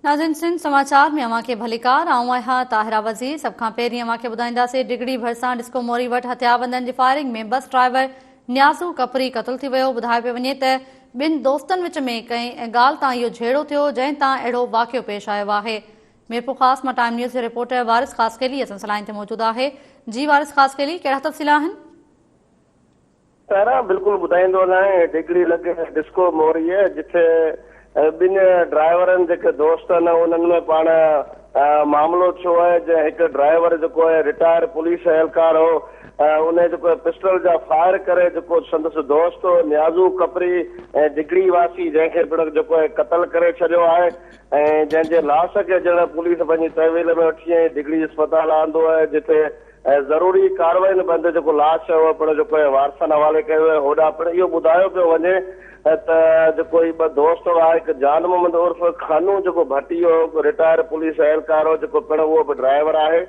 नाज़रीन, सिंध समाचार में अवां खे भलीकार। आऊं आहियां ताहिरा वज़ीर। सभ खां पहिरीं अवां खे ॿुधाईंदासीं डिगड़ी भरिसां डिस्को मोरी वटि हथियारबंदनि जी फायरिंग में बस ड्राइवर न्याज़ू कपरी क़तल थी वियो। ॿुधायो पियो वञे त ॿिनि दोस्तनि विच में कंहिं ॻाल्हि तां इहो झेड़ो थियो, जंहिं तां अहिड़ो वाक़ियो पेश आयो आहे। मीरपुर ख़ासि मां टाइम न्यूज़ जे रिपोर्टर वारिस ख़ासकेली असां सां लाइन ते मौजूदु आहे। जी वारिस ख़ासकेली, कहिड़ा तफ़सील आहिनि? तारा बिल्कुल बुधाइंदो वञां डिगड़ी लगे डिस्को मोरी है जिथे बिन ड्राइवरनि जेके दोस्त आहिनि उन्हनि में पाण मामलो थियो है। एक ड्राइवर जो है रिटायर पुलिस एहलकार हो, उन जो पिस्टल जा फायर करे जो संदसि दोस्त हो न्याज़ू कपरी डिगड़ी वासी जैसे पिण जो है कतल करे छो है। जैसे लाश के जण पुलिस पंहिंजी तहवील में वठी आई, डिगड़ी अस्पताल आंदो है जिथे ज़रूरी कार्रवाई बंद जो लाश है पिण जो वारसन हवाले कयो है। होॾां पिण इहो ॿुधायो पियो वञे त कोई ॿ दोस्त हुआ, हिकु जान मोहम्मद उर्फ खानू जो भट्टी हो रिटायर पुलिस एहलकार हो, जो पिण उहो बि ड्राइवर है,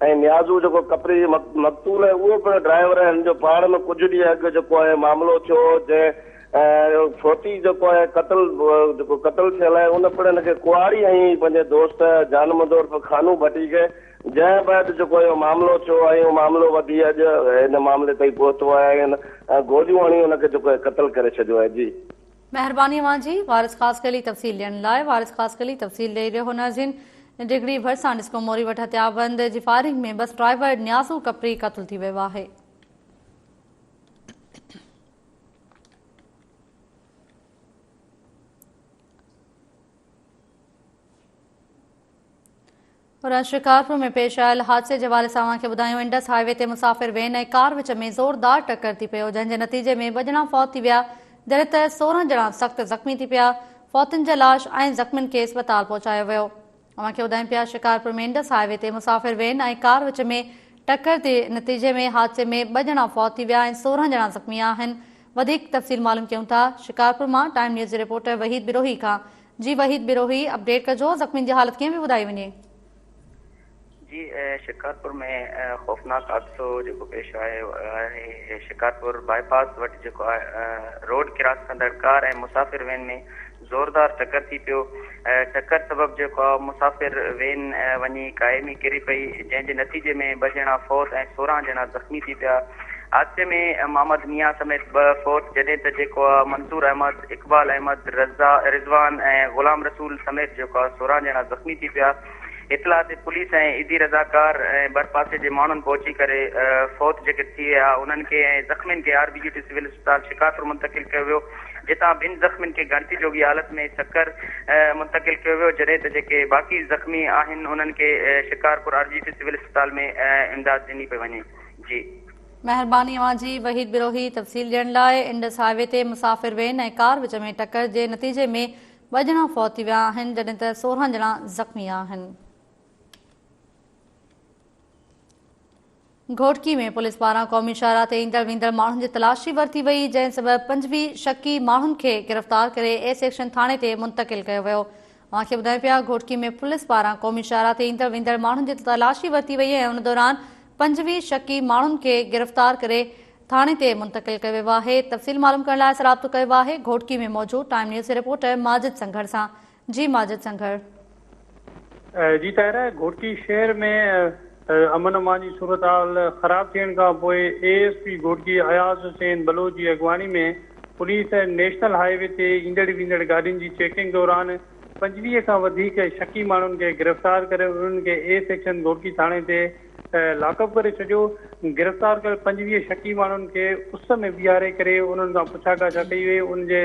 ऐं न्याज़ू जो कपरी मक़तूल है उहो पिण ड्राइवर है। जो पाण में कुछ ॾींहं अॻु जो है मामलो थियो जंहिं छोटी जो है कतल थियल है, उन पिण हिनखे कुआरी ऐं पंहिंजे दोस्त जान मोहम्मद उर्फ खानू भट्टी के जंहिं बैदि जो मामलो थियो ऐं उहो मामलो वधी अॼु हिन मामले ताईं पहुतो आहे। गोलियूं हणी हुनखे जो क़तल करे छॾियो आहे। जी महिरबानी अवां जी वारिस ख़ासकेली तफ़सील ॾियण लाइ। वारिस ख़ासकेली तफ़सील ॾेई रहियो। नाज़रीन, डिगड़ी भरिसां डिस्को मोरी वटि हथियारबंद जी फायरिंग में बस ड्राइवर न्याज़ू कपरी क़तल थी वियो आहे। और शिकारपुर में पेश आयल हादसे के हवाले से अवां खे ॿुधायूं। इंडस हाईवे ते मुसाफ़िर वैन ऐं कार विच में ज़ोरदार टक्कर थी पियो, जंहिंजे नतीजे में 2 ॼणा फौत थी विया, जॾहिं त 16 ॼणा सख़्त ज़ख़्मी थी पिया। फौतुनि जा लाश ऐं ज़ख़्मियुनि खे अस्पताल पहुचायो वियो। अवां खे ॿुधायूं पिया शिकारपुर में इंडस हाईवे ते मुसाफ़िर वैन ऐं कार विच में टक्कर जे नतीजे में हादसे में 2 ॼणा फौत थी विया ऐं 16 ॼणा ज़ख़्मी आहिनि। वधीक तफ़सील मालूम कयूं था शिकारपुर मां टाइम न्यूज़ जे रिपोर्टर वहीद बिरोही खां। जी वहीद बिरोही, अपडेट कजो, ज़ख़्मियुनि जी हालत कीअं पई ॿुधाई वञे? जी शिकारपुर में खौफनाक हादसो जो पेश आयो है। शिकारपुर बाईपास वटि जो रोड क्रॉस कंदड़ कार ऐं मुसाफ़िर वैन में ज़ोरदार टक्कर थी पियो। टक्कर सबब जो मुसाफ़िर वैन वञी कायमी किरी पई, जंहिंजे नतीजे में 2 ॼणा फौत ऐं 16 ॼणा ज़ख़्मी थी पिया। हादसे में मोहम्मद मियां समेत 2 फौत, जॾहिं त मंसूर अहमद, इकबाल अहमद, रिज़वान ऐं गुलाम रसूल समेत 16 ॼणा ज़ख़्मी थी पिया। इतला ते पुलिस ऐं ईदी रज़ाकार ऐं बर पासे जे माण्हुनि पहुची करे फौत जेके थी विया उन्हनि खे ऐं ज़ख़्मियुनि खे RBGT सिविल अस्पताल शिकारपुर मुंतकिल कयो वियो, जितां 2 ज़ख़्मियुनि खे गणती जोगी हालत में सक्कर मुंतकिल कयो वियो, जॾहिं त जेके बाक़ी ज़ख़्मी आहिनि उन्हनि खे शिकारपुर RBGT सिविल अस्पताल में इमदाद ॾिनी पई वञे। जी महिरबानी अवां जी वहीद बिरोही तफ़सील ॾियण लाइ। इंडस हाईवे ते मुसाफ़िर वैन ऐं कार विच में टक्कर जे नतीजे में 2 ॼणा फौत थी विया आहिनि, जॾहिं त 16 ॼणा ज़ख़्मी आहिनि। घोटकी में पुलिस पारां क़ौमी शाहरा ते ईंदड़ वेंदड़ माण्हुनि जी तलाशी वरिती वई, जंहिं सबबि 25 शकी माण्हुनि खे गिरफ़्तार करे ए सेक्शन थाणे ते मुंतकिल कयो वियो। अवां खे ॿुधायूं पिया घोटकी में पुलिस पारां क़ौमी शाहरा ते ईंदड़ वेंदड़ माण्हुनि जी तलाशी वरिती वई ऐं उन दौरान 25 शकी माण्हुनि खे गिरफ़्तार करे थाणे ते मुंतकिल कयो वियो आहे। तफ़सील मालूम करण लाइ राब्तो कयो आहे घोटकी में मौजूद टाइम न्यूज़ जे रिपोर्टर माजिद संघर सां। जी माजिद संघर। जी ताहिरा, घोटकी शहर में अमन अमान जी सूरत हाल ख़राब थियण खां पोइ ASP घोटकी अयाज़ हुसैन बलोच जी अॻवानी में पुलिस नेशनल हाईवे ते ईंदड़ वेंदड़ गाॾियुनि जी चेकिंग दौरान 25 खां वधीक शकी माण्हुनि खे गिरफ़्तार करे उन्हनि खे A सेक्शन घोटकी थाणे ते लॉकअप करे छॾियो। गिरफ़्तार करे 25 शकी माण्हुनि खे उस में बीहारे करे उन्हनि खां पुछाकाछा कई वई, उनजे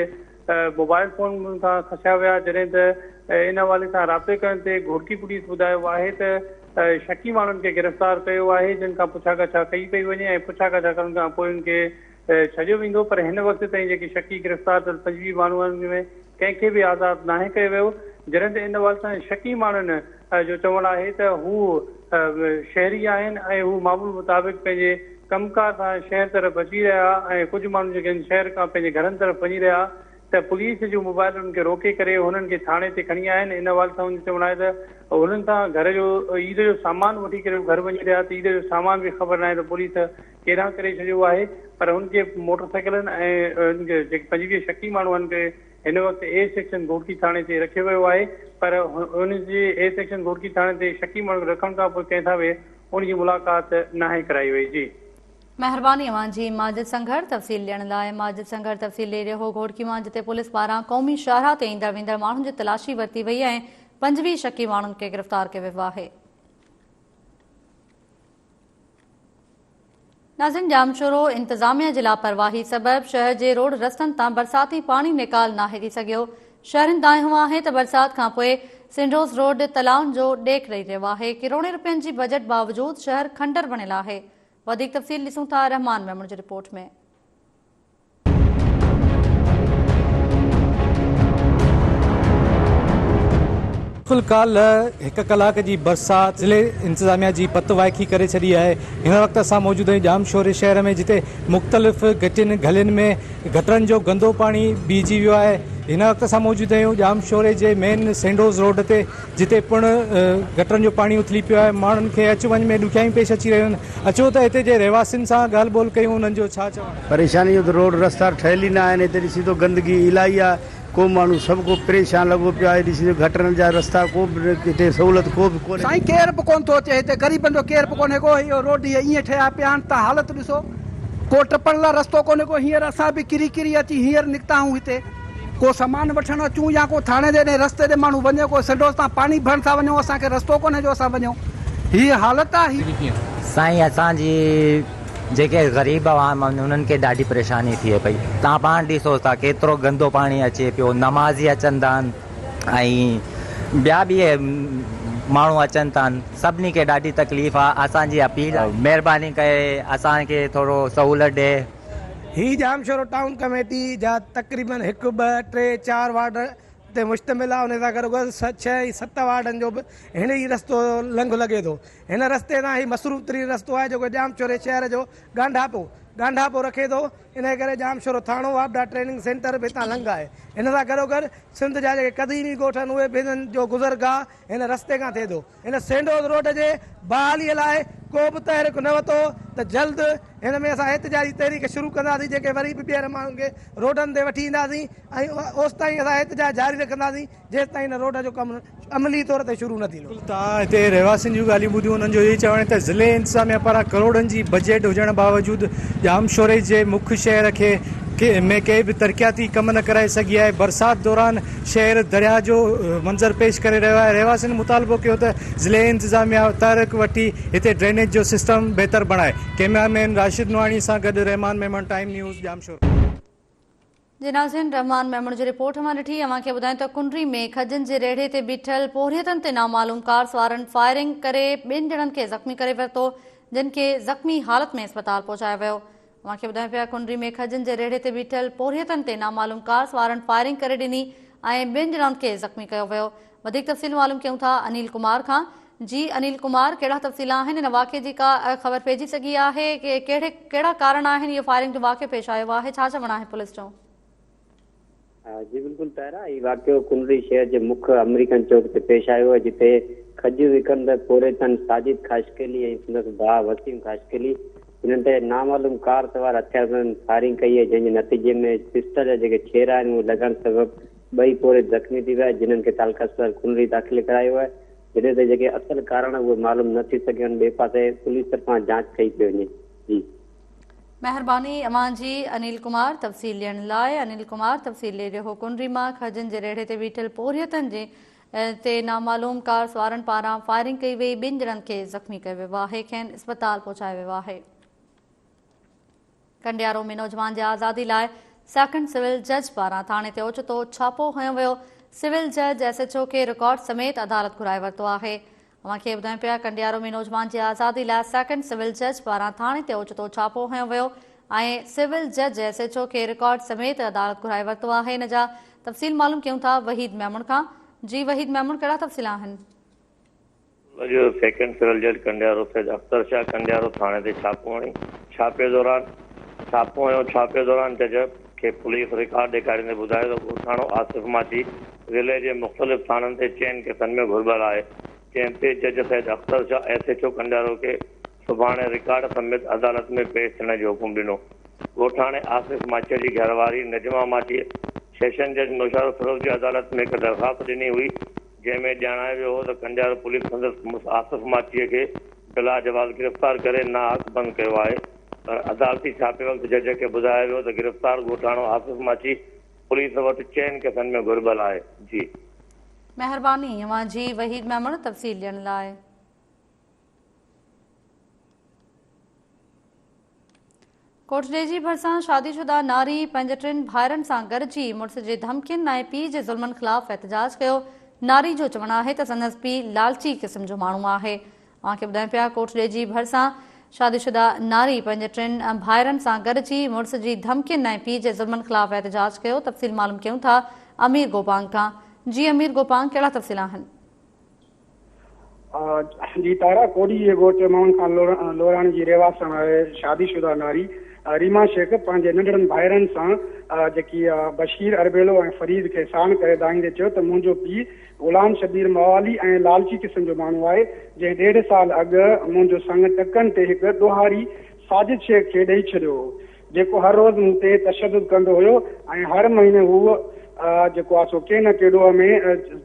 मोबाइल फोन खां खसिया विया, जॾहिं त इन हवाले सां राब्ते करण ते घोटकी पुलिस ॿुधायो आहे त शकी माण्हुनि खे गिरफ़्तार कयो आहे, जिन खां पुछाकाछा कई पई वञे ऐं पुछाकाछा करण खां पोइ उनखे छॾियो वेंदो। पर हिन वक़्त ताईं जेके शकी गिरफ़्तार थियल 25 माण्हुनि में कंहिंखे बि आज़ादु नाहे कयो वियो, जॾहिं त इन हवाले सां शकी माण्हुनि जो चवणु आहे त हू शहरी आहिनि ऐं हू मामूल मुताबिक़ पंहिंजे कमकार सां शहर तरफ़ अची रहिया ऐं कुझु माण्हू जेके आहिनि शहर खां पंहिंजे घरनि तरफ़ वञी रहिया, त पुलिस जो मोबाइल उन्हनि खे रोके करे हुननि खे थाणे ते खणी आया आहिनि। इन हवाले सां उनजो चवणु आहे त हुननि सां घर जो ईद जो सामान वठी करे घर वञी रहिया, त ईद जो सामान बि ख़बर न आहे त पुलिस केॾांहुं करे छॾियो आहे। पर हुनखे मोटरसाइकिलनि ऐं जेके 25 शकी माण्हू खे हिन वक़्तु ए सेक्शन घोटकी थाणे ते रखियो वियो आहे, पर हुनजे ए सेक्शन घोटकी थाणे ते शकी माण्हू रखण खां पोइ कंहिं सां बि उनजी मुलाक़ात नाहे कराई वई। जी महिरबानी अवां जी माजिद संघर तफ़सील ॾियण लाइ। माजिद संघर तफ़सील ॾेई रहियो हो घोटकी मां, जिते पुलिस पारां क़ौमी शाहराह ते ईंदड़ वेंदड़ माण्हुनि जी तलाशी वरिती वई ऐं 25 शकी माण्हुनि खे गिरफ़्तार कयो वियो आहे। नाज़रीन, जामशोरो इंतज़ामिया जी लापरवाही सबब शहर जे रोड रस्तनि तां बरसाती पाणी निकाल नाहे थी सघियो। शहरनि दाहियो आहे त बरसात खां पोइ सिंडोस रोड तलाउनि जो ॾेख रही रहियो आहे। करोड़े रुपयनि जी बजट बावजूद शहर खंडर बणियल आहे। वधीक तफ़सील ॾिसूं था रहमान मेमण जी रिपोर्ट में। काल 1 कलाक जी बरसात ज़िले इंतज़ामिया जी पत वाइकी करे छॾी आहे। हिन वक़्तु असां मौजूदु आहियूं जामशोरे शहर में, जिते मुख़्तलिफ़ गटियुनि गलियुनि में गटरनि जो गंदो पाणी बीहजी वियो आहे। हिन वक़्तु असां मौजूदु आहियूं जामशोरे जे मेन सेंडोज़ रोड ते, जिते पिणु गटरनि जो पाणी उथली पियो आहे। माण्हुनि खे अचु वञ में ॾुखियाई पेश अची रहियूं आहिनि। अचो त हिते जे रहवासियुनि सां ॻाल्हि ॿोल कयूं, उन्हनि जो छा चवणु। परेशानी त रोड रस्ता ठहियल ई न आहिनि, हिते ॾिसी तो गंदगी इलाही आहे। को माण्हू सभु को परेशान लॻो पियो आहे। ॾिसी गटरनि जा रस्ता को बि हिते सहूलियत को बि कोन्हे। साईं केर बि कोन थो अचे हिते, ग़रीबनि जो केर बि कोन्हे को। इहो रोड ईअं ठहिया पिया आहिनि, तव्हां हालत ॾिसो। को टपण लाइ रस्तो कोन्हे को। हींअर असां बि किरी किरी अची हींअर निकिता आहियूं हिते। को सामान वठण अचूं या को थाणे जे रस्ते ते माण्हू वञे, को सिंडोस तां पाणी भरण था वञूं, असांखे रस्तो कोन्हे जो असां वञूं। हीअ हालत आहे साईं। असांजी जेके ग़रीब आवाम आहिनि उन्हनि खे ॾाढी परेशानी थिए पई। तव्हां पाण ॾिसो था केतिरो गंदो पाणी अचे पियो। नमाज़ी अचनि था ऐं ॿिया बि माण्हू अचनि था, सभिनी खे ॾाढी तकलीफ़ आहे। असांजी अपील आहे, महिरबानी करे असांखे थोरो सहूलियत ॾे। ही जामशोरो टाउन कमेटी जा तक़रीबन 1, 2, 3, 4 वार्ड ते मुश्तमिल आहे। उन सां गॾोगॾु 6, 7 वार्डनि जो बि हिन ई रस्तो लंघ लॻे थो। हिन रस्ते तां ही मसरूफ़ तरीन रस्तो आहे जेको जामशोरे शहर जो ॻांढापो रखे थो। इन करे जामशोरो थाणो वापडा ट्रेनिंग सेंटर बि हितां लंघ आहे। हिन सां गॾोगॾु सिंध जा जेके क़दीमी ॻोठ आहिनि उहे बि हिननि जो गुज़रगाह हिन रस्ते खां थिए थो। हिन सेंडोज़ रोड जे बहालीअ लाइ को बि तहरीक न वरितो त जल्द हिन में असां एहतिजाजी तहरीक शुरू कंदासीं, जेके वरी बि ॿीहर माण्हुनि खे रोडनि ते वठी ईंदासीं ऐं ओसि ताईं असां एहतिजाज जारी रखंदासीं जेसि ताईं हिन रोड जो कमु अमली तौर ते शुरू न थींदो। तव्हां हिते रहवासियुनि जूं ॻाल्हियूं ॿुधियूं, उन्हनि जो इहो चवणु आहे त ज़िले इंतज़ामिया पारां करोड़नि जी बजट हुजण बावजूदु जामशोरे जे मुख्य शहर खे में के बि तरक़ियाती कम न कराए सघी आहे। बरसात दौरान शहर दरिया जो मंज़र पेश करे रहियो आहे। रहवासियुनि मुतालबो कयो त ज़िले इंतज़ामिया तहरीक वठी हिते ड्रेनेज जो सिस्टम बहितर बणाए। कैमरामैन राशिद नवाणी सां गॾु रहमान मेमण, टाइम न्यूज़, जामशोर। जी नाज़रीन, रहमान मेमण जी रिपोर्ट मां ॾिठी। अव्हां खे ॿुधायां त कुंडरी में खजनि जे रेढ़े ते बीठल पोरियतनि ते नामालूम कार सवारनि फायरिंग करे 2 ॼणनि खे ज़ख़्मी करे वरितो, जिन खे ज़ख़्मी हालत में अस्पताल पहुचायो वियो। अव्हां खे ॿुधायां पिया कुंडरी में खजनि जे रेढ़े ते बीठल पोरियतनि ते नामालूम कार सवारनि फायरिंग करे ॾिनी ऐं 2 ॼणनि खे ज़ख़्मी कयो वियो। वधीक तफ़सील मालूम कयूं था अनिल कुमार खां। जी अनिल कुमार, कहिड़ा तफ़सील आहिनि हिन वाक़े जी? का ख़बर पइजी सघी आहे कि कहिड़ा कारण आहिनि इहो फायरिंग जो वाक़ियो पेश आयो आहे? छा चवणु आहे पुलिस जो? जी बिल्कुलु तारा, ये वाक़ियो कुंडरी शहर के मुख्य अमेरिकन चौक से पेश आयो है, जिते खज विकंदड़ पोरेतन साजिद खाशकेली और संदसि भाउ वसीम खाशकेली इन्हनि ते नामालूम कार सवार हथियारनि फायरिंग कई है, जंहिंजे नतीजे में पिस्टल जा जेके छेरा आहिनि उहे लॻण सबबि 2 पोरे ज़ख़्मी थी विया, जिन्हनि खे तालका अस्पताल कुंडरी दाख़िल करायो आहे। जॾहिं त जेके असल कारण उहे मालूम न थी सघनि। ॿिए पासे पुलिस तरफ़ां जांच कई पई वञे। जी महिरबानी अवां जी अनिल कुमार तफ़सील ॾियण लाइ। अनिल कुमार तफ़सील ॾेई रहियो कुंडरी मां खजनि जे रेढ़े ते बीठल पोरियतनि जे ते नामालूम कार सवारनि पारां फायरिंग कई वई, 2 ॼणनि खे ज़ख़्मी कयो वियो आहे, खेनि अस्पताल पहुचायो वियो आहे। कंडियारो में नौजवान जे आज़ादी लाइ सेकंड सिविल जज पारां थाणे ते ओचितो छापो हयो वियो। सिविल जज SHO खे रिकॉर्ड समेत अदालत घुराए वरितो आहे। अव्हां खे ॿुधायूं पिया कंडियारो में नौजवान जी आज़ादी लाइ सेकंड सिविल जज पारां थाणे ते ओचितो छापो हयो वियो ऐं सिविल जज SHO खे रिकॉर्ड समेत अदालत घुराए वरितो आहे। हिन जा तफ़सील मालूम कयूं था वहीद मेमण खां। जी वहीद मेमण, कहिड़ा तफ़सील आहिनि? अॼु सेकंड सिविल जज कंडियारो सैद अख्तर शाह कंडियारो थाणे ते छापो हणी। छापे दौरान जज खे पुलिस रिकॉर्ड ॾेखारींदे ॿुधायो त ॻोठाणो आसिफ माची ज़िले जे मुख़्तलिफ़ थाननि ते 4 केसनि में घुरिबल आहे, जंहिं ते जज सैद अख्तर शाह SHO कंडियारो खे सुभाणे रिकॉर्ड समेत अदालत में पेश थियण जो हुकुम ॾिनो। ॻोठाणे आसिफ माचीअ जी घरवारी नजमा माची सेशन जज नौशाद फिरोज की अदालत में एक दरख़्वास्त ॾिनी हुई जंहिंमें ॼाणायो वियो हो त कंडियारो पुलिस संदसि आसिफ माचीअ खे बिला जवाब गिरफ़्तार करे नाहक बंदि कयो आहे। पर अदालती छापे वक़्तु जज खे ॿुधायो वियो त गिरफ़्तार ॻोठाणो आसिफ माची पुलिस वटि 4 केसनि में घुर्बल आहे। जी महिरबानी अवां जी वहीद मेमण तफ़सील ॾियण लाइ। कोटड़े जी भरिसां शादीशुदा नारी पंहिंजे 3 भाइरनि सां गॾिजी मुड़ुस जे धमकियुनि ऐं पीउ जे ज़ुल्मनि ख़िलाफ़ एहतजाज कयो। नारी जो चवणु आहे त संदसि पीउ लालची क़िस्म जो माण्हू आहे। तव्हांखे ॿुधायूं पिया कोटड़े जी भरिसां शादीशुदा नारी पंहिंजे 3 भाइरनि सां गॾिजी मुड़ुस जी धमकियुनि ऐं पीउ जे ज़ुल्मनि ख़िलाफ़ एहतजाज कयो। तफ़सील मालूम कयूं था अमीर गोपांग खां। जी अमीर गोपांग, कहिड़ा तफ़सील आहिनि? जी तारा कोडी जे ॻोठ माउन खां लोराणी जी रेवासण शादीशुदा नारी रीमा शेख पंहिंजे नंढड़नि भाइरनि सां जेकी बशीर अरबेलो ऐं फरीद खे साण करे दाईंदे चयो त मुंहिंजो पीउ गुलाम शबीर मवाली ऐं लालची क़िस्म जो माण्हू आहे जंहिं 1.5 साल अॻु मुंहिंजो संग टकनि ते हिकु ॾोहारी साजिद शेख खे ॾेई छॾियो हो, जेको हर रोज़ मूं ते तशदुद कंदो हुयो ऐं हर महीने हू जेको आहे सो के न के ॾोह में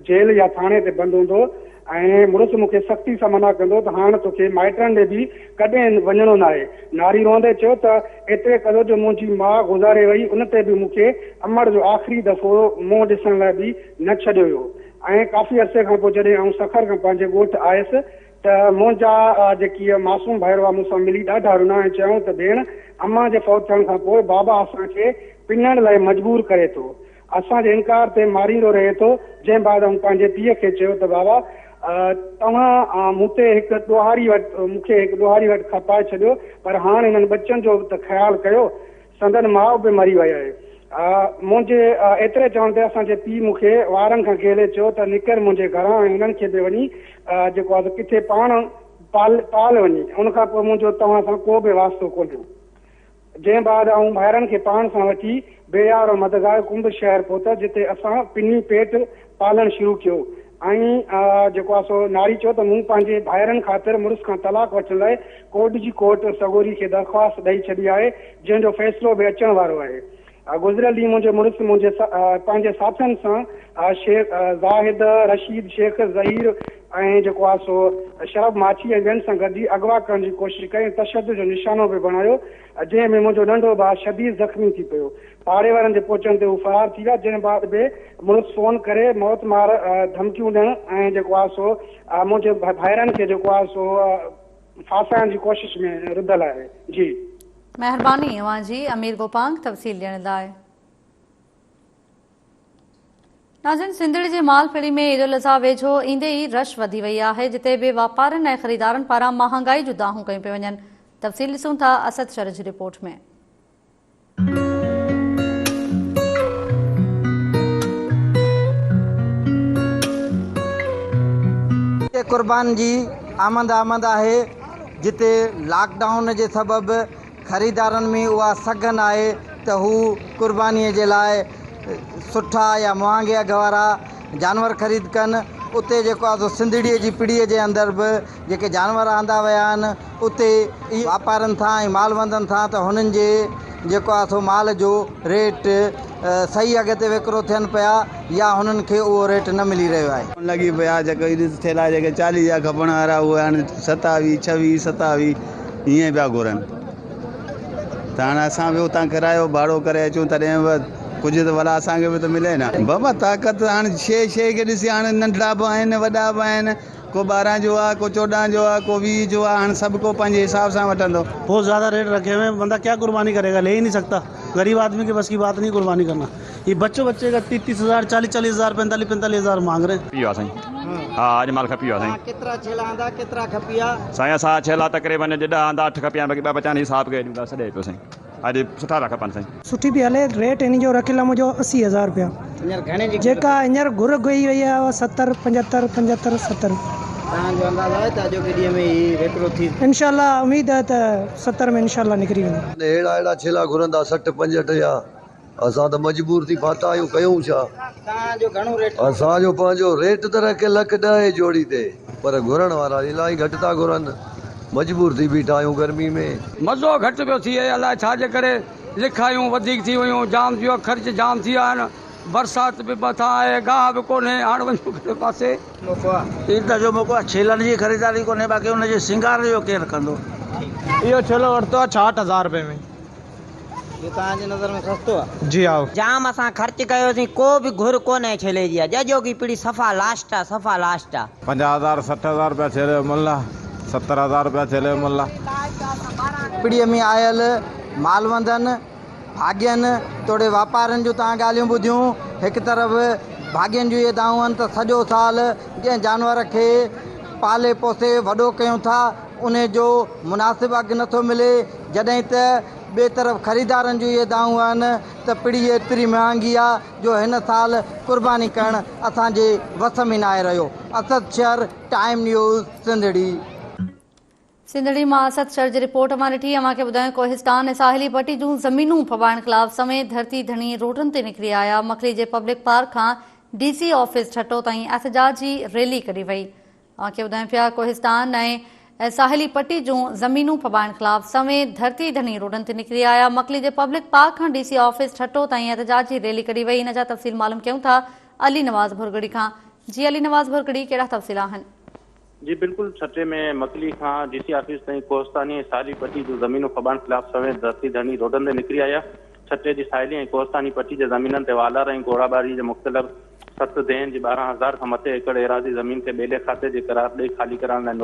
जेल या थाणे ते बंदि हूंदो ऐं मुड़ुस मूंखे सख़्ती सां मना कंदो त हाणे तोखे माइटनि ॾे बि कॾहिं वञिणो न आहे। नारी रोंदे चयो त एतिरे क़दुरु जो मुंहिंजी माउ गुज़ारे वई, उन ते बि मूंखे अमर जो आख़िरी दफ़ो मुंहुं ॾिसण लाइ बि न छॾियो हुयो। ऐं काफ़ी अरसे खां पोइ जॾहिं आउं सखर खां पंहिंजे ॻोठ आयसि त मुंहिंजा जेकी मासूम भाइर हुआ मूंसां मिली ॾाढा रुना ऐं चयूं त भेण अम्मा जे फौत थियण खां पोइ बाबा असांखे पिनण लाइ मजबूर करे थो, असांजे इनकार ते मारींदो रहे थो। जंहिं बाद आउं पंहिंजे पीउ खे चयो त बाबा तव्हां मूं ते हिकु ॾोहारी मूंखे हिकु ॾोहारी वटि खपाए छॾियो, पर हाणे हिननि बच्चनि जो त ख़्यालु कयो, संदन माउ बि मरी वई आहे। मुंहिंजे एतिरे चवण ते असांजे पीउ मूंखे वारनि खां खेले चयो त निकर मुंहिंजे घरां ऐं हिननि खे बि वञी जेको आहे किथे पाण पाल वञी, उनखां पोइ मुंहिंजो तव्हां सां को बि वास्तो कोन्हे। जंहिं बाद आउं ॿाहिरनि खे पाण सां वठी बेयार मदगार कुंभ शहर पहुता, जिते असां पिनी पेट पालणु शुरू कयो। ऐं जेको आहे सो नारी चयो त मूं पंहिंजे भाइरनि ख़ातिर मुड़ुस खां तलाक वठण लाइ कोर्ट जी कोर्ट सगोरी खे दरख़्वास्त ॾेई छॾी आहे, जंहिंजो फ़ैसिलो बि अचण वारो आहे। गुज़िरियल ॾींहुं मुंहिंजो मुड़ुस मुंहिंजे पंहिंजे साथियुनि सां शेख ज़ाहिद रशीद शेख ज़हीर ऐं जेको आहे सो शरफ माची ऐं ॿियनि सां गॾिजी अगवा करण जी कोशिशि कई, तशदुद जो निशानो बि बणायो, जंहिंमें मुंहिंजो नंढो भाउ शदीद ज़ख़्मी थी पियो। पाड़े वारनि जे पहुचण ते हू फ़रार थी विया, जंहिं बाद बि मुड़ुस फ़ोन करे मौत मार धमकियूं ॾियण ऐं जेको आहे सो मुंहिंजे भाइरनि खे जेको आहे सो फासाइण जी कोशिशि में रुधल आहे। जी महिरबानी अवां जी अमीर गोपांग तफ़सील ॾियण लाइ। नाज़रीन, सिंधड़ जे मालखेड़ी में ईद उल अज़हा वेझो ईंदे ई रश वधी वई आहे, जिते बि वापारनि ऐं ख़रीदारनि पारां महांगाई जूं दाहूं कयूं पियूं वञनि। तफ़सील ॾिसूं था असद शर जी रिपोर्ट में। कुर्बान जी आमद आहे, जिते लॉकडाउन जे सबबि ख़रीदारनि में उहा सघन आहे त हू कुर्बानीअ जे लाइ सुठा या महांगे अघ वारा जानवर ख़रीद कनि। उते जेको आहे सिंधड़ीअ जी पिड़ीअ जे अंदरि बि जेके जानवर आंदा विया आहिनि, उते वापारनि था ऐं मालवंदनि था त हुननि जे जेको आहे सो माल जो रेट सही अघ ते विकिरो थियनि पिया या हुननि खे उहो रेट न मिली रहियो आहे। लॻी पिया जेके थेला जेके 40 जा खपण वारा उहे हाणे 27, 26, 27 हीअं पिया घुरनि। त हाणे असां बि उतां किरायो भाड़ो करे अचूं तॾहिं बि कुझु त भला असांखे बि त मिले न। बाबा ताक़त हाणे शइ खे ॾिसी हाणे नंढड़ा बि आहिनि वॾा बि आहिनि, को 12 जो आहे, को 14 जो आहे, को 20 जो आहे, हाणे सभु को पंहिंजे हिसाब सां वठंदो। बहुत ज़्यादा रेट रखे हुए हैं, बंदा क्या कुर्बानी करेगा, ले ही नहीं सकता। गरीब आदमी के बस की बात नहीं कुर्बानी करना। ये बच्चे का 30 हज़ार 40 हज़ार 45 हज़ार मांग रहे हैं। हाँ अॼु माल खपी वियो केतिरा छेला आंदा, केतिरा खपिया? साईं असां छेला तक़रीबन 10 आंदा 8 खपिया, बाक़ी 2 बचा हिसाब खे ॾींदा सॾे पियो साईं। अॼु सुठा था खपनि साईं। सुठी भी हले, रेट इन जो रखियल मुंहिंजो 80,000 रुपया। जेका हींअर घुर गई वई आहे 70, 75, 75, 70। तव्हांजो अंदाज़ आहे त अॼोके ॾींहं में ही वेकिरो थी? इंशाल्लाह उम्मीद आहे त 70 में इंशाल्लाह निकिरी वेंदो। अहिड़ा छेला घुरंदा 60, 65 जा, असां त मजबूर थी फाता आहियूं, कयूं छा। तव्हांजो घणो रेट? असांजो पंहिंजो रेट त रखियल 1,10,000 जोड़ी ते, पर घुरण वारा इलाही घटि था घुरनि, मजबूर थी बीठा आहियूं गर्मी में। मज़ो घटि पियो थिए, अलाए छाजे करे लिखायूं वधीक थी वियूं, जाम थी वियो, ख़र्च जाम थी विया आहिनि, बरसाति बि मथां आहे, गाह बि कोन्हे, हाणे वञूं कहिड़े पासे? ईद जो मौक़ो आहे, छेलनि जी ख़रीदारी कोन्हे, बाक़ी हुनजे सिंगार जो केरु कंदो? इहो छेलो वरितो आहे 60,000 रुपए में। ये तव्हांजी नज़र में सस्तो आहे? जी आओ। जाम असां ख़र्च कयोसीं, को बि घुर कोन्हे छेले जी, जजो की पीड़ी सफ़ा लास्ट आहे, सफ़ा लास्ट आहे। 50,000 60,000 रुपया छेले मुल्ला, 70,000 रुपया छेले मुल्ला। पीड़ीअ में आयल मालवंदन भाग्यन तोड़े वापारनि जूं तव्हां ॻाल्हियूं ॿुधियूं। हिकु तरफ़ भाग्यनि जूं इहे दाऊं आहिनि त सॼो साल जंहिं जानवर खे पाले पोसे वॾो कयूं था उन जो मुनासिबु अघु नथो मिले, जॾहिं त ॿिए तरफ़ ख़रीदारनि जूं इहे दाऊं आहिनि त पिड़ी एतिरी महांगी आहे जो हिन साल क़ुर्बानी करणु असांजे वस में न आहे रहियो। असद शहर, टाइम न्यूज़, सिंधड़ी। सिंधड़ी मां असद शहर जी रिपोर्ट मां ॾिठी। अव्हां खे ॿुधायो कोहिस्तान ऐं साहिली पट्टी जूं ज़मीनूं फबाइण ख़िलाफ़ समेत धरती धणी रोडनि ते निकिरी आया। मखली जे पब्लिक पार्क खां DC ऑफिस छटो ताईं एहतजाजी रैली कढी वई। अव्हां खे ॿुधायूं पिया कोहिस्तान ऐं साहिली पट्टी जूं ज़मीनूं फबाइण ख़िलाफ़ समेत धरती धणी रोडनि ते निकिरी आया। मखली जे पब्लिक पार्क खां DC ऑफिस छटो ताईं एहतजाजी रैली कढी वई। इन जा तफ़सील मालूम कयूं था अली नवाज़ भुरगड़ी खां। जी अली नवाज़ भुरगड़ी, कहिड़ा तफ़सील आहिनि? जी बिल्कुल, छठे में मकली खां DC ऑफिस ताईं कोहिस्तानी ऐं साहिली पट्टी जूं ज़मीनूं फबाइण ख़िलाफ़ समेत धरती धणी रोडनि ते निकिरी आया। छठे जी साहिली ऐं कोहिस्तानी पट्टी जे ज़मीननि ते वालार ऐं गोड़ाबारी जे मुख़्तलिफ़ 7 देहनि जी 12,000 खां मथे एकड़ एराज़ी ज़मीन खे ॿेले खाते जे करार ॾेई ख़ाली कराइण लाइ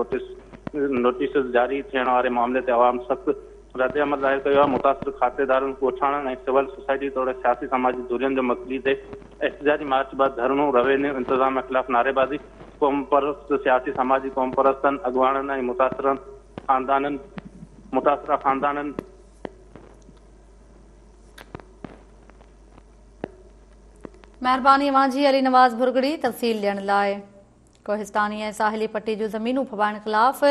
नोटिस जारी थियण वारे मामले ते अवाम सख़्तु रद्द अमल ज़ाहिर कयो आहे। मुतासिर खातेदारनि ॻोठाणनि ऐं सिविल सोसाइटी तौरु सियासी समाजी धुरियुनि जो मकली ते एहतजाजी मार्च बैदि धरणो, रेवेन्यू इंतज़ाम के ख़िलाफ़ नारेबाज़ी, क़ौम परस्त सियासी समाजी क़ौम परस्तनि अॻुवाणनि ऐं मुतासिरा ख़ानदाननि महिरबानी अव्हां जी अली नवाज़ भुरगड़ी तफ़सील ॾियण लाइ। कोहिस्तानी ऐं साहिली पट्टी जूं ज़मीनूं फबाइण ख़िलाफ़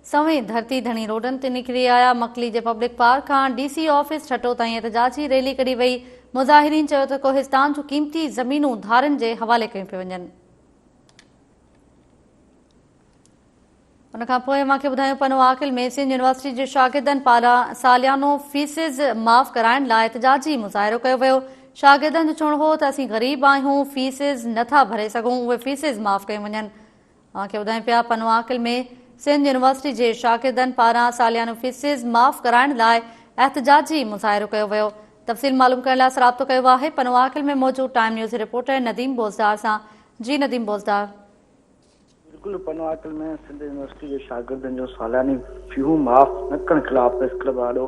समेत धरती धणी रोडनि ते निकिरी आया। मखली जे पब्लिक पार्क खां DC ऑफिस छटो ताईं एहतजाजी रैली कढी वई। मुज़ाहिरीन चयो त कोहिस्तान जूं क़ीमती ज़मीनूं धारनि जे हवाले कयूं पियूं वञनि। उनखां पोइ अव्हां खे ॿुधायूं पनो आकिल में सिंध यूनिवर्सिटी जे शागिर्दनि पारां सालियानो फीसिस माफ़ कराइण लाइ एहतजाजी मुज़ाहिरो कयो वियो। शागिर्दनि जो चवणु हो त असीं ग़रीब आहियूं, फीसिस नथा भरे सघूं, उहे फीसिस माफ़ कयूं वञनि। अव्हां खे ॿुधायूं पिया पनो आकिल में सिंध यूनिवर्सिटी जे शागिर्दनि पारां सालियानो फीसिस माफ़ कराइण लाइ एहतजाजी मुज़ाहिरो कयो वियो। तफ़सील मालूम करण लाइ राब्तो कयो आहे पनो आकिल में मौजूद time news reporter Nadeem Bozdar सां। जी नदीम बोज़दार। बिल्कुल, पनो आकिल में सिंध यूनिवर्सिटी जे शागिर्दनि जो सालियानी फ़ीहूं माफ़ न करण ख़िलाफ़ प्रेस क्लब आॾो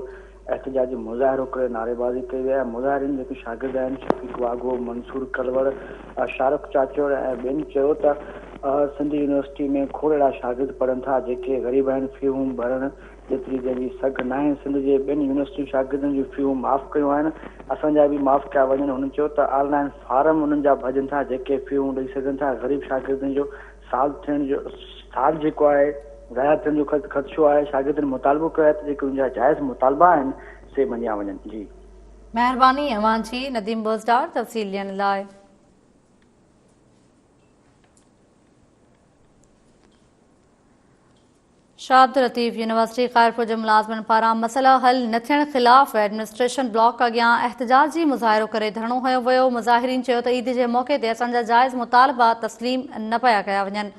एहतजाजी मुज़ाहिरो करे नारेबाज़ी कई वई आहे। मुज़ाहिरीन जेके शागिर्द आहिनि शफ़ीक वाघो, मंसूर कलवर, शाहरुख चाचोर ऐं ॿियनि चयो त सिंध यूनिवर्सिटी में खोड़ अहिड़ा शागिर्द पढ़नि था जेके ग़रीब आहिनि, फ़ीहूं भरण जेतिरी जंहिंजी सघ न आहे। सिंध जे ॿियनि यूनिवर्सिटी शागिर्दनि जूं फ़ीहूं माफ़ कयूं आहिनि, असांजा बि माफ़ कया वञनि। हुननि चयो त ऑनलाइन फार्म उन्हनि जा भॼनि था जेके फ़ीहूं ॾेई सघनि था। ग़रीब शागिर्दनि जो साल जेको आहे ज़ाया थियण जो ख़दशो आहे। शागिर्दनि मुतालबो कयो आहे त जेके उनजा जाइज़ मुतालबा आहिनि से मञिया वञनि। जी महिरबानी अव्हां जी नदीम बोज़दार तफ़सील ॾियण लाइ। शाह अब्दुल लतीफ़ यूनिवर्सिटी ख़ैरपुर जे मुलाज़िमनि पारां मसइला हल न थियण ख़िलाफ़ एडमिनिस्ट्रेशन ब्लॉक अॻियां एहतजाजी मुज़ाहिरो करे धरणो हयो वियो। मुज़ाहिरीन चयो त ईद जे मौक़े ते असांजा जाइज़ मुतालबा तस्लीम न पिया कया वञनि।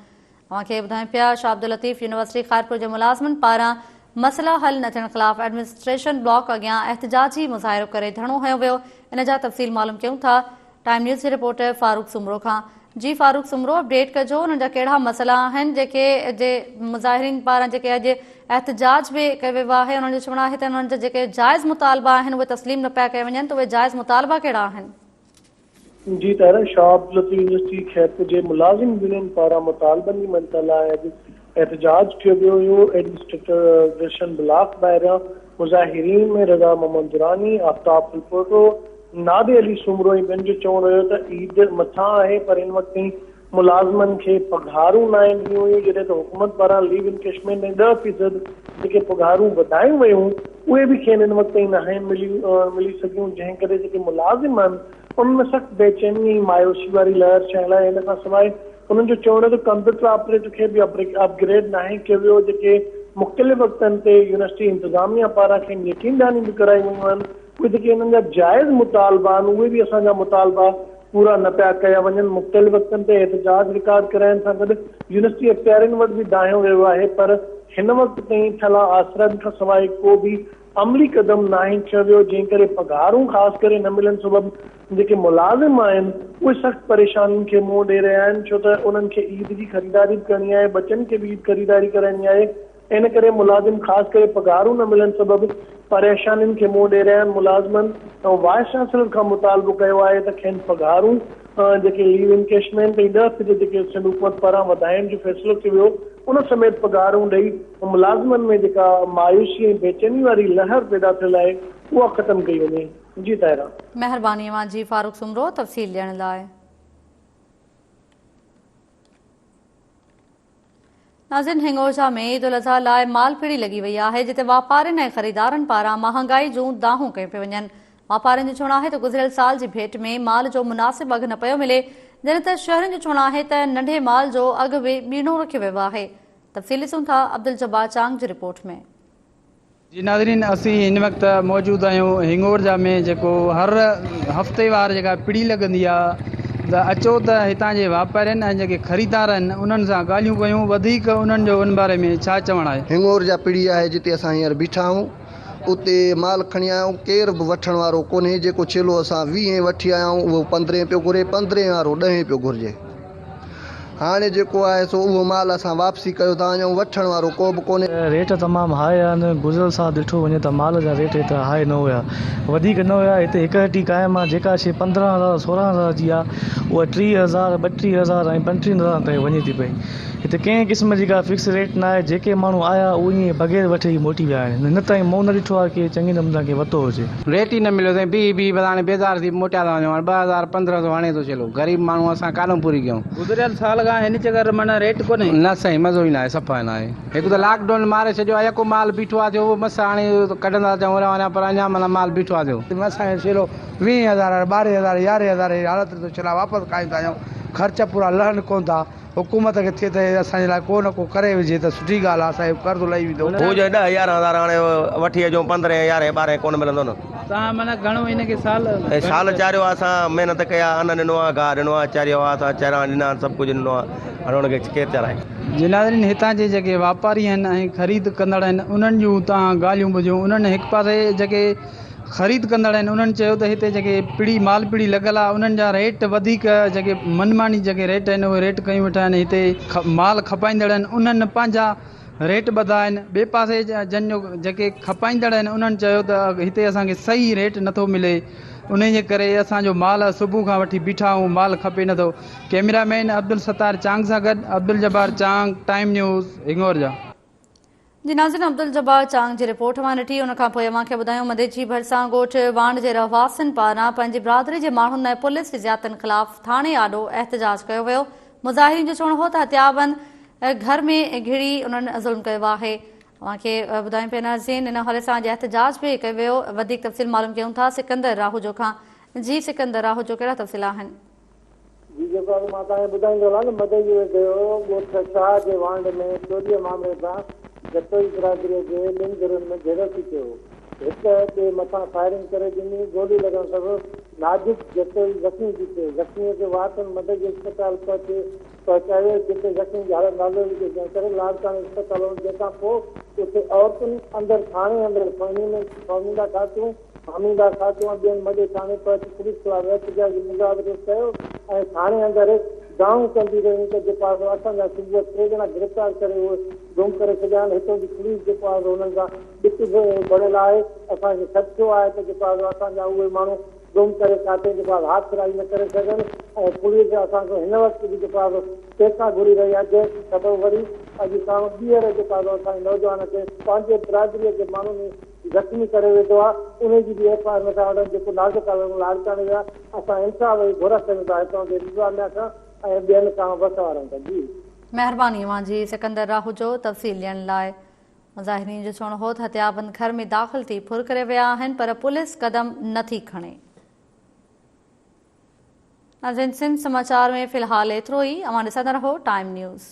अव्हां खे ॿुधायूं पिया शाह अब्दुल लतीफ़ यूनिवर्सिटी ख़ैरपुर जे मुलाज़िमनि पारां मसइला हल न थियण ख़िलाफ़ एडमिनिस्ट्रेशन ब्लॉक अॻियां एहतजाजी मुज़ाहिरो करे धरणो हयो वियो। इन जा तफ़सील मालूम कयूं था टाइम न्यूज़ जे रिपोर्टर फारूक सुमरो खां। जी फारूक सुमरो, अपडेट कजो उन जा कहिड़ा मसइला आहिनि जेके मुज़ाहिरीन पारां जेके अॼु एहतजाज बि कयो वियो आहे। उन्हनि जो चवणु आहे त उन्हनि जा जेके जाइज़ मुतालबा आहिनि उहे तस्लीम न पिया कया वञनि, त उहे जाइज़ मुतालबा कहिड़ा आहिनि? जी तारा, शाह अब्दुल लतीफ़ यूनिवर्सिटी खैरपुर जे मुलाज़िम यूनियन पारां मुतालबनि जी मंता लाइ अॼु एहतजाज कयो वियो हुयो। एडमिनिस्ट्रेशन ब्लॉक ॿाहिरियां मुज़ाहिरीन में रज़ा मोहम्मद दुरानी, आफ्ताब फुलपोटो, नादे अली सुमरो ऐं ॿियनि जो चवणु हुयो त ईद मथां आहे पर इन वक़्तु मुलाज़िमनि खे पघारूं न ॾिनियूं हुयूं, जॾहिं त हुकूमत पारां लीव इनकेशमेंट में 10% जेके पघारूं वधायूं वयूं उहे बि खेनि हिन वक़्तु ताईं न मिली सघियूं, जंहिं करे जेके मुलाज़िम आहिनि उनमें सख़्तु बेचैनी ऐं मायूसी वारी लहर छाइण आहे। हिन खां सवाइ उन्हनि जो चवणु आहे त कंप्यूटर ऑपरेटर खे बि अपग्रेड नाहे कयो वियो। जेके मुख़्तलिफ़ वक़्तनि ते यूनिवर्सिटी इंतिज़ामिया पारां खेनि यकीनदानी बि कराई वयूं आहिनि, उहे जेके हिननि जा जाइज़ मुतालबा आहिनि उहे बि असांजा मुतालबा पूरा न पिया कया वञनि। मुख़्तलिफ़ वक़्तनि ते एहतजाज रिकॉर्ड कराइण सां गॾु यूनिवर्सिटी अख़्तियारियुनि वटि बि दाहियो वियो आहे, पर हिन वक़्त ताईं थियल आसरनि खां सवाइ को बि अमली क़दम न खयो वियो, जंहिं करे पघारूं ख़ासि करे न मिलण सबबि जेके मुलाज़िम आहिनि उहे सख़्तु परेशानियुनि खे मुंहुं ॾेई रहिया आहिनि, छो त उन्हनि खे ईद जी ख़रीदारी बि करणी आहे, बचनि खे बि ईद ख़रीदारी कराइणी आहे। इन करे मुलाज़िम ख़ासि करे पघारूं न मिलण सबबि परेशानियुनि खे मुंहुं ॾेई रहिया आहिनि। मुलाज़िमनि ऐं वाइस चांसलर खां मुतालबो कयो आहे त खेनि पघारूं जेके लीव इनकेशमेंट ऐं 10 जेके सिंध हुकूमत पारां वधाइण जो फ़ैसिलो कयो वियो उन समेत पघारूं ॾेई मुलाज़िमनि में जेका मायूसी ऐं बेचैनी वारी लहर पैदा थियल आहे उहा ख़तमु कई वञे। जी ताहिरा। महिरबानी जी फारूक सुमरो तफ़सील ॾियण लाइ। नाज़रीन, हिंगोरजा में ईद उल अज़हा लाइ मालपीड़ी लॻी वई आहे, जिते वापारियुनि ऐं ख़रीदारनि पारां महांगाई जूं दाहूं कयूं पियूं वञनि। वापारियुनि जो चवणु आहे त गुज़िरियल साल जी भेट में माल जो मुनासिब अघु न पियो मिले, जॾहिं त शहरनि जो चवणु आहे त नंढे माल जो अघु बि ॿीणो रखियो वियो आहे। तफ़सील ॾिसूं था अब्दुल जब्बार चांग जी रिपोर्ट में। जी नाज़रीन, असीं हिन वक़्तु मौजूदु आहियूं हिंगोरजा में, जेको हर हफ़्तेवार जेका पिड़ी लॻंदी आहे, त अचो त हितां जे वापारियुनि ऐं जेके ख़रीदार आहिनि उन्हनि सां ॻाल्हियूं कयूं, वधीक उन्हनि जो उन बारे में छा चवणु आहे। हिंगोरजा पिड़ी आहे जिते असां हींअर बीठा आहियूं, उते माल खणी आया आहियूं, केरु बि वठण वारो कोन्हे। जेको चिलो असां 20 वठी आया आहियूं उहो 15 पियो घुरे, 15 वारो 10 पियो घुरिजे। हाणे जेको आहे सो उहो माल असां वापसी कयो था वञूं, वठण वारो को बि कोन्हे। रेट तमामु हाई आहिनि। गुज़िरियल साल ॾिठो वञे त माल जा रेट एतिरा हाई न हुया, वधीक न हुया। हिते हिकु हटी क़ाइमु आहे, जेका शइ 15,000 16,000 जी आहे उहा 30,000 32,000 ऐं 35,000 ताईं वञे थी पई। हिते कंहिं क़िस्म जी का फिक्स रेट न आहे। जेके माण्हू आया उहे ईअं बग़ैर वठे ई मोटी विया आहिनि। हिन ताईं मूं न ॾिठो आहे कि चङी नमूने खे वरितो हुजे। रेट ई न मिलियो अथई, बी हाणे बेज़ार थी मोटिया था वञूं। 2,000 1500 हाणे थो चलो, ग़रीब माण्हू असां कान पूरी कयूं। गुज़िरियल साल खां हिन चकर माना रेट कोन्हे न सही, मज़ो ई न आहे, सफ़ा न आहे। हिकु त लॉकडाउन मारे छॾियो आहे, यको माल बीठो आहे थियो, मस हाणे कढंदा चऊं वञा, पर अञा माना माल बीठो आहे थियो। असांजो चलो 20,000 12,000 11,000 जी हालत तो चला वापसि खाईं था आहियूं। ख़र्च पूरा लहनि कोन था। हुकूमत खे थिए त असांजे लाइ को न को करे विझे त सुठी ॻाल्हि आहे। असांजो कर्ज़ु लही वेंदो। हो जो 10-11,000 हाणे वठी अचूं, 15 11 12 कोन मिलंदो न। तव्हां माना घणो हिनखे साल चारियो आहे, असां महिनत कया, अन्न ॾिनो आहे, गाह ॾिनो आहे, चारियो आहे, असां चारा ॾिना, सभु कुझु ॾिनो आहे। हाणे हुनखे केरु चाराए। जी नाज़रीन, हितां जे जेके वापारी आहिनि ऐं ख़रीद कंदड़ आहिनि उन्हनि जूं तव्हां ॻाल्हियूं ॿुधियूं। उन्हनि हिकु पासे जेके ख़रीद कंदड़ आहिनि उन्हनि चयो त हिते जेके पिड़ी माल पिड़ी लॻल आहे उन्हनि जा रेट वधीक जेके मनमानी जेके रेट आहिनि उहे रेट कयूं वेठा आहिनि। हिते माल खपाईंदड़ आहिनि उन्हनि पंहिंजा रेट वधा आहिनि। ॿिए पासे जन जो जेके खपाईंदड़ आहिनि उन्हनि चयो त हिते असांखे सही रेट नथो मिले, उन जे करे असांजो माल सुबुह खां वठी बीठा आहियूं, माल खपे नथो। कैमरामैन अब्दुल सत्तार चांग सां गॾु अब्दुल जब्बार चांग, टाइम न्यूज़, हिंगोरजा। जी नाज़रीन, अब्दुल जब्बार चांग जी रिपोर्ट मां ॾिठी। उन खां पोइ अव्हांखे ॿुधायूं मदेची भरिसां ॻोठ वांड जे रहवासियुनि पारां पंहिंजी बिरादरी जे माण्हुनि ऐं पुलिस जी ज़ियादतनि ख़िलाफ़ थाणे आॾो एहतजाज कयो वियो। मुज़ाहिरीन जो चवणु हो त हथियारबंद घर में घिड़ी उन्हनि ज़ुल्म कयो आहे। अव्हांखे ॿुधायूं पिया नाज़रीन, इन हवाले सां एहतजाज बि कयो वियो। वधीक तफ़सील मालूम कयूं था सिकंदर राहूजो खां। जी सिकंदर राहूजो, कहिड़ा तफ़सील आहिनि? जी जेको मां तव्हांखे ॿुधाईंदो आहे न, मदई ॻोठ शाह जे वांड में चोरीअ मामले सां जतोई बिरादरीअ जे ॿिनि गिरोहनि में घेरो थी पियो। हिक ॿिए मथां फायरिंग करे ॾिनी, गोली लॻण सबबि नाज़ुक जतोई ज़ख़्मी थी पियो। ज़ख़्मीअ खे वातन मदई अस्पताल पहुचायो, जिते ज़ख़्मी जी हालत नाज़ुक थी, जंहिं करे लाड़काणे अस्पताल वञण खां पोइ उते औरतुनि अंदरि थाणे अंदरि फामींदा खातियूं ॿियनि मदे थाणे पहुची पुलिस खिलाफ़ एहतजाज मुज़ाहिरो कयो ऐं थाणे अंदरि दाऊं कंदी रही त जेको आहे असांजा सुबुह 3 ॼणा गिरफ़्तार करे उहे गुम करे छॾिया आहिनि। हितां जी पुलिस जेको आहे हुननि सां ॾिठ बढ़ियल आहे। असांखे ख़दशो आहे त जेको आहे असांजा उहे माण्हू गुम करे काथे जेको आहे हाथ फिराई न करे सघनि। ऐं पुलिस असांखे हिन वक़्तु बि जेको आहे पैसा घुरी रही आहे। जंहिं वरी अॼु सां ॿीहर जेको आहे असांजे नौजवान खे पंहिंजे बिरादरीअ जे माण्हुनि ज़ख़्मी करे वेठो आहे। उन जी बि एफआईआर नथा वठनि, जेको नाज़ुक लाड़काणे विया। असां इंसाफ़ जी घुर कयूं था हितां जे इंतज़ामिया खां ऐं ॿियनि खां वसवारनि था। जी महिरबानी अव्हांजी सिकंदर राहूजो तफ़सील ॾियण लाइ। मुज़ाहिरीन जो चवणु हो त हथियारबंद घर में दाख़िल थी फुर करे विया आहिनि, पर पुलिस कदम नथी खणे। नाज़रीन, सिंध समाचार में फ़िलहाल एतिरो ई। अव्हां ॾिसंदा रहो टाइम न्यूज़।